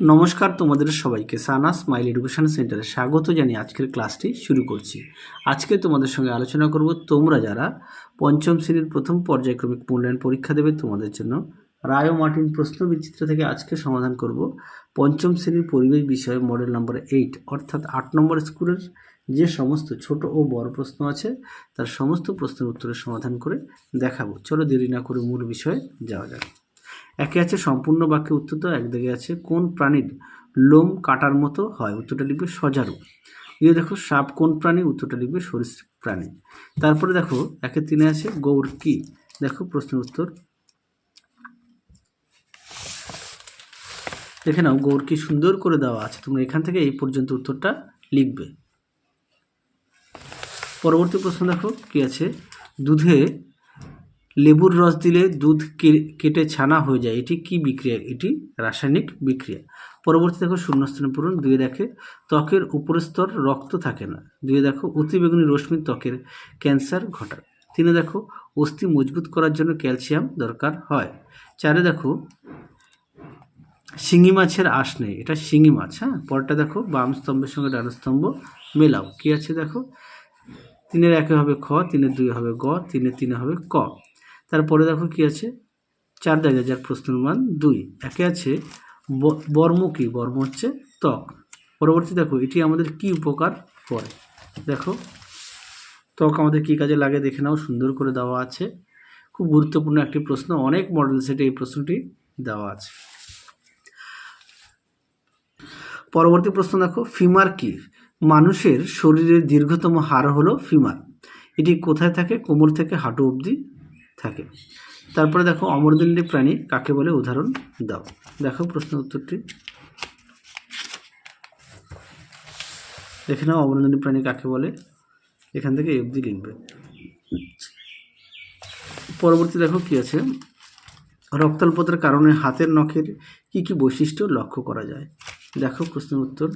নমস্কার তোমাদের সবাইকে সানা স্মাইল এডুকেশন সেন্টারে স্বাগত জানিয়ে আজকের ক্লাসটি শুরু করছি। আজকে তোমাদের সঙ্গে আলোচনা করব তোমরা যারা পঞ্চম শ্রেণীর প্রথম পর্যায়ক্রমিক মূল্যায়ন পরীক্ষা দেবে তোমাদের জন্য রায় ও মার্টিন প্রশ্ন বিচিত্র থেকে আজকে সমাধান করব পঞ্চম শ্রেণীর পরিবেশ বিষয়ে মডেল নম্বর 8 অর্থাৎ 8 নম্বর স্কুলের যে সমস্ত ছোট ও বড় প্রশ্ন আছে তার সমস্ত প্রশ্নের উত্তরের সমাধান করে দেখাবো। চলো দেরি না করে মূল বিষয়ে যাওয়া যাক। একে আছে সম্পূর্ণ বাক্যে উত্তর দাও। এক দিকে আছে কোন প্রাণীর লোম কাটার মতো হয়, উত্তরটা লিখবে সজারু। দিয়ে দেখো সাপ কোন প্রাণী, উত্তরটা লিখবে সরীসৃপ প্রাণী। তারপরে দেখো 1-3 আছে গৌর কি, দেখো প্রশ্নের উত্তর দেখে নাও। গৌর কি সুন্দর করে দেওয়া আছে, তোমরা এখান থেকে এই পর্যন্ত উত্তরটা লিখবে। পরবর্তী প্রশ্ন দেখো কি আছে, দুধে লেবুর রস দিলে দুধ কেটে ছানা হয়ে যায়, এটি কি বিক্রিয়া? এটি রাসায়নিক বিক্রিয়া। পরবর্তী দেখো শূন্যস্থান পূরণ। 2 দেখে ত্বকের উপরের স্তর রক্ত থাকে না। 2 দেখো অতিবেগুনি রশ্মি ত্বকের ক্যান্সার ঘটায়। 3 দেখো অস্থি মজবুত করার জন্য ক্যালসিয়াম দরকার হয়। 4 দেখো শিঙি মাছের আঁশ নেই, এটা শিঙি মাছ। হ্যাঁ, পরটা দেখো বাম স্তম্ভের সঙ্গে ডান স্তম্ভ মেলাও। কি আছে দেখো 3-এর 1 হবে খ, 3-এর 2 হবে গ, 3-এর 3 হবে ক। তারপরে দেখো কি আছে 4 জায়গায় যার প্রশ্নের মান 2। একে আছে বর্ম কি, বর্ম হচ্ছে ত্বক। পরবর্তী দেখো এটি আমাদের কি উপকার করে, দেখো ত্বক আমাদের কি কাজে লাগে দেখে নাও, সুন্দর করে দেওয়া আছে। খুব গুরুত্বপূর্ণ একটি প্রশ্ন, অনেক মডেল সেটে এই প্রশ্নটি দেওয়া আছে। পরবর্তী প্রশ্ন দেখো ফিমার কি, মানুষের শরীরের দীর্ঘতম হাড় হলো ফিমার। এটি কোথায় থাকে? কোমর থেকে হাঁটু অবধি থাকে। তারপরে দেখো অমরদণ্ডী প্রাণী কাকে বলে, উদাহরণ দাও। দেখো প্রশ্নের উত্তরটি দেখে নাও, অমরদণ্ডী প্রাণী কাকে বলে, এখান থেকে এই অবধি লিখবে। পরবর্তী দেখো কি আছে, রক্তাল্পতার কারণে হাতের নখের কি কি বৈশিষ্ট্য লক্ষ্য করা যায়, দেখো প্রশ্নের উত্তর।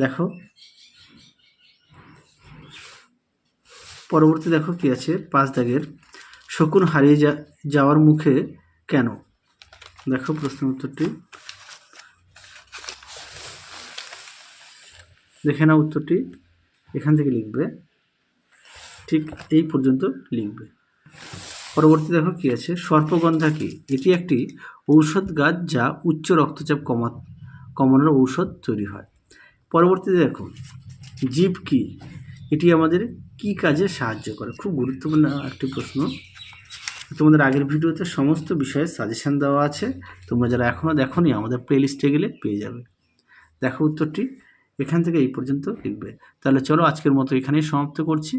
দেখো পরবর্তী দেখো কি আছে 5 দাগের শকুন হারিয়ে যাওয়ার মুখে কেন, দেখো প্রশ্নের উত্তরটি দেখে নাও, উত্তরটি এখান থেকে লিখবে, ঠিক এই পর্যন্ত লিখবে। পরবর্তী দেখো কি আছে সর্পগন্ধা কি, এটি একটি ঔষধ গাছ যা উচ্চ রক্তচাপ কমানোর ঔষধ তৈরি হয়। পরবর্তীতে দেখো জীব কি, এটি আমাদের কি কাজে সাহায্য করে, খুব গুরুত্বপূর্ণ একটি প্রশ্ন। তোমাদের আগের ভিডিওতে সমস্ত বিষয়ে সাজেশান দেওয়া আছে, তোমরা যারা এখনও দেখোনি আমাদের প্লেলিস্টে গেলে পেয়ে যাবে। দেখো উত্তরটি এখান থেকে এই পর্যন্ত লিখবে। তাহলে চলো আজকের মতো এখানেই সমাপ্ত করছি,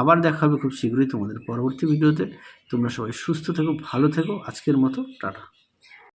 আবার দেখা হবে খুব শীঘ্রই তোমাদের পরবর্তী ভিডিওতে। তোমরা সবাই সুস্থ থেকো, ভালো থেকো, আজকের মতো টাটা।